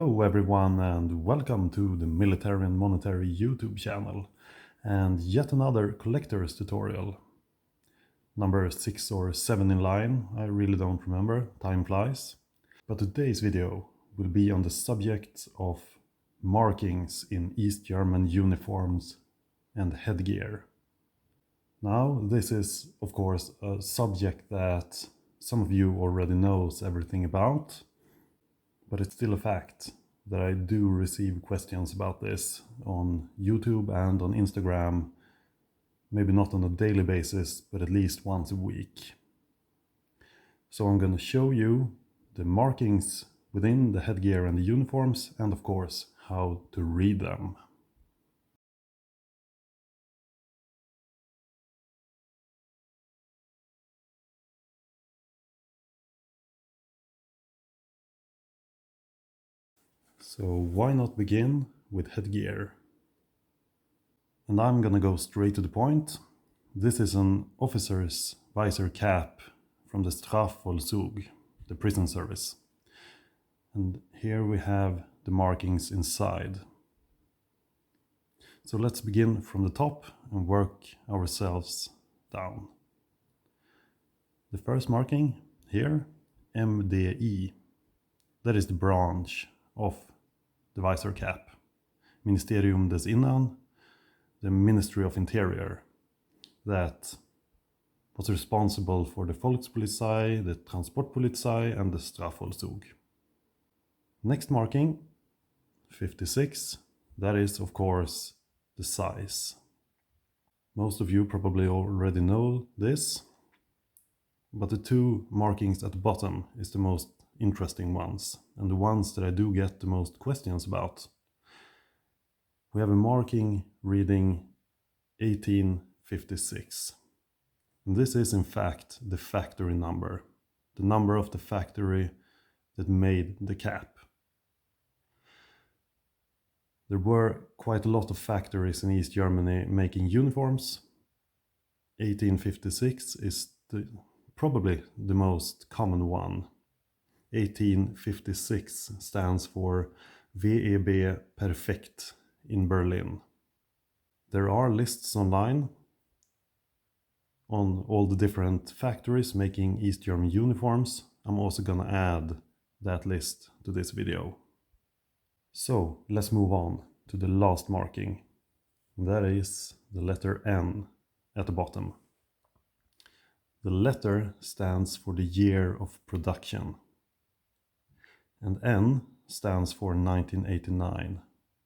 Hello everyone and welcome to the Military and Monetary YouTube channel and yet another collector's tutorial. Number 6 or 7 in line, I really don't remember, time flies. But today's video will be on the subject of markings in East German uniforms and headgear. Now this is of course a subject that some of you already knows everything about. But it's still a fact that I do receive questions about this on YouTube and on Instagram, maybe not on a daily basis, but at least once a week. So I'm going to show you the markings within the headgear and the uniforms, and of course, how to read them. So why not begin with headgear? And I'm gonna go straight to the point. This is an officer's visor cap from the Strafvollzug, the prison service. And here we have the markings inside. So let's begin from the top and work ourselves down. The first marking here, MDI, that is the branch of the visor cap. Ministerium des Innern, the Ministry of Interior, that was responsible for the Volkspolizei, the Transportpolizei and the Strafvollzug. Next marking, 56, that is of course the size. Most of you probably already know this, but the two markings at the bottom is the most interesting ones, and the ones that I do get the most questions about. We have a marking reading 1856. And this is in fact the factory number, the number of the factory that made the cap. There were quite a lot of factories in East Germany making uniforms. 1856 is probably the most common one. 1856 stands for VEB Perfekt in Berlin. There are lists online on all the different factories making East German uniforms. I'm also gonna add that list to this video. So let's move on to the last marking. That is the letter N at the bottom. The letter stands for the year of production. And N stands for 1989,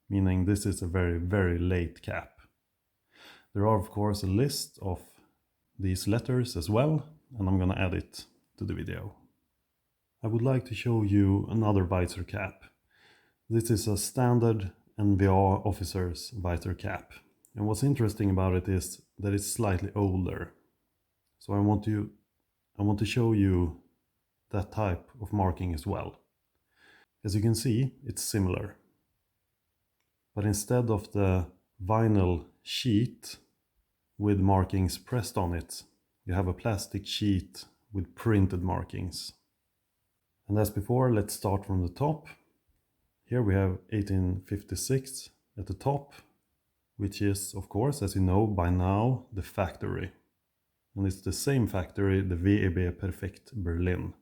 meaning this is a very, very late cap. There are of course a list of these letters as well, and I'm gonna add it to the video. I would like to show you another visor cap. This is a standard NVA officer's visor cap. And what's interesting about it is that it's slightly older. So I want to show you that type of marking as well. As you can see, it's similar. But instead of the vinyl sheet with markings pressed on it, you have a plastic sheet with printed markings. And as before, let's start from the top. Here we have 1856 at the top, which is, of course, as you know by now, the factory. And it's the same factory, the VEB Perfekt Berlin.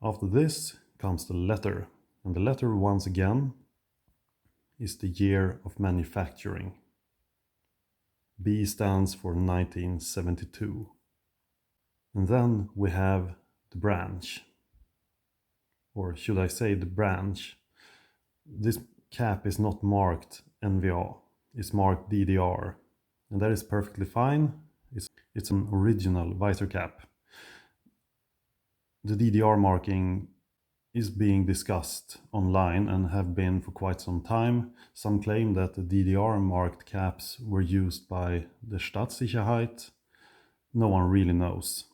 After this comes the letter, and the letter once again is the year of manufacturing. B stands for 1972. And then we have the branch, or should I say the branch. This cap is not marked NVA, it's marked DDR, and that is perfectly fine. It's an original visor cap. The DDR marking is being discussed online and have been for quite some time. Some claim that the DDR marked caps were used by the Staatssicherheit. No one really knows.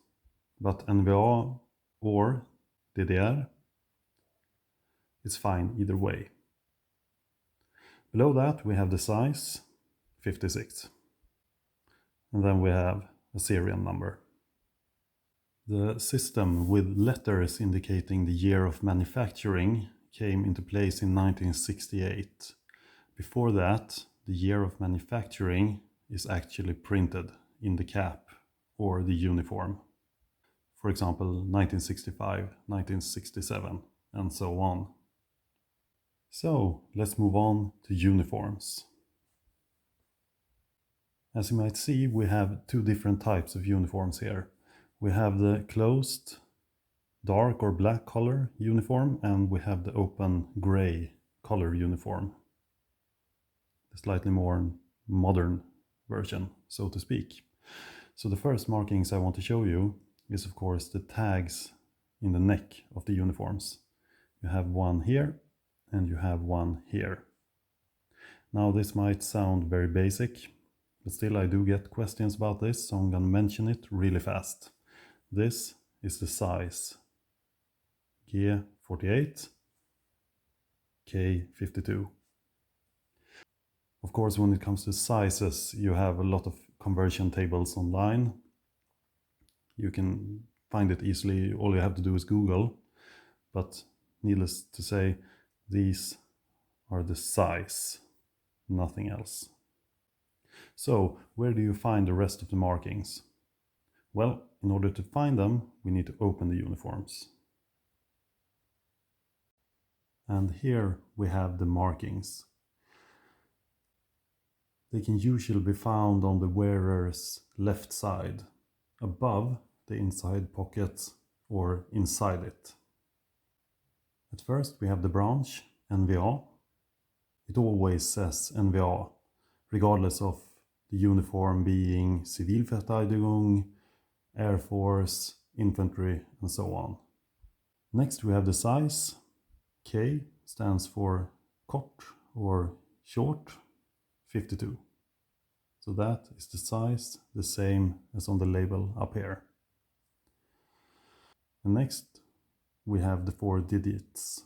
But NVA or DDR, it's fine either way. Below that we have the size, 56. And then we have a serial number. The system with letters indicating the year of manufacturing came into place in 1968. Before that, the year of manufacturing is actually printed in the cap or the uniform. For example, 1965, 1967, and so on. So, let's move on to uniforms. As you might see, we have two different types of uniforms here. We have the closed dark or black color uniform, and we have the open gray color uniform. The slightly more modern version, so to speak. So the first markings I want to show you is of course the tags in the neck of the uniforms. You have one here and you have one here. Now this might sound very basic, but still I do get questions about this, so I'm gonna mention it really fast. This is the size G48, K52. Of course, when it comes to sizes, you have a lot of conversion tables online. You can find it easily, all you have to do is Google. But needless to say, these are the size, nothing else. So, where do you find the rest of the markings? Well, in order to find them, we need to open the uniforms. And here we have the markings. They can usually be found on the wearer's left side, above the inside pocket or inside it. At first we have the branch, NVA. It always says NVA, regardless of the uniform being Zivilverteidigung, Air Force, Infantry, and so on. Next we have the size. K stands for kort or short, 52. So that is the size, the same as on the label up here. And next we have the 4 digits.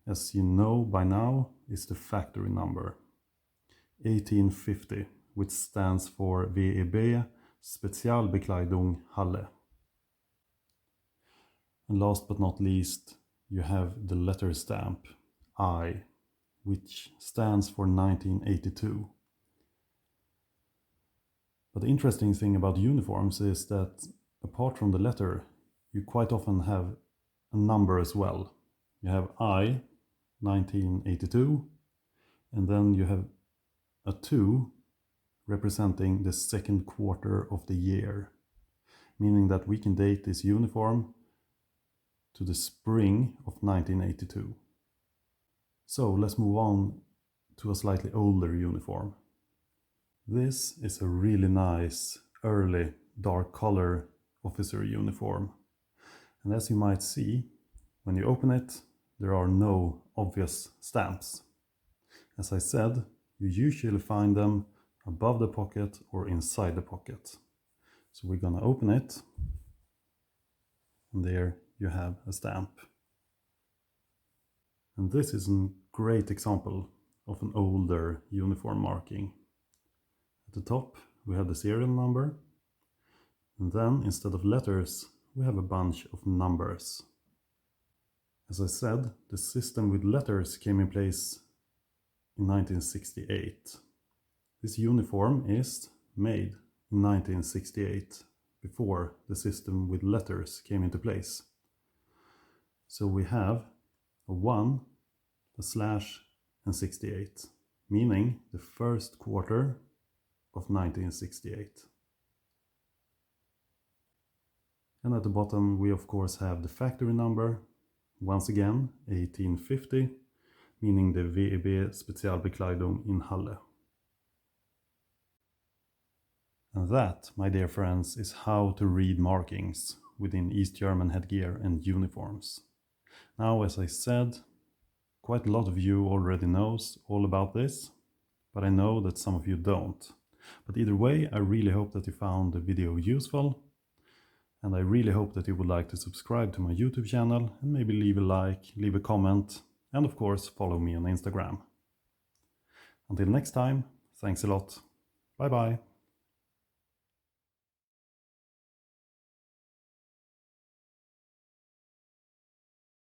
As you know by now, it's the factory number 1850, which stands for VEB Spezialbekleidung Halle. And last but not least, you have the letter stamp I, which stands for 1982. But the interesting thing about uniforms is that apart from the letter, you quite often have a number as well. You have I, 1982, and then you have a 2 representing the second quarter of the year, meaning that we can date this uniform to the spring of 1982. So let's move on to a slightly older uniform. This is a really nice early dark color officer uniform. And as you might see, when you open it, there are no obvious stamps. As I said, you usually find them above the pocket or inside the pocket. So we're gonna open it, and there you have a stamp. And this is a great example of an older uniform marking. At the top we have the serial number, and then instead of letters we have a bunch of numbers. As I said, the system with letters came in place in 1968. This uniform is made in 1968, before the system with letters came into place. So we have a 1, a slash, and 68, meaning the first quarter of 1968. And at the bottom we of course have the factory number, once again 1850, meaning the VEB Spezialbekleidung in Halle. And that, my dear friends, is how to read markings within East German headgear and uniforms. Now, as I said, quite a lot of you already knows all about this, but I know that some of you don't. But either way, I really hope that you found the video useful, and I really hope that you would like to subscribe to my YouTube channel and maybe leave a like, leave a comment, and of course follow me on Instagram. Until next time, thanks a lot. Bye bye.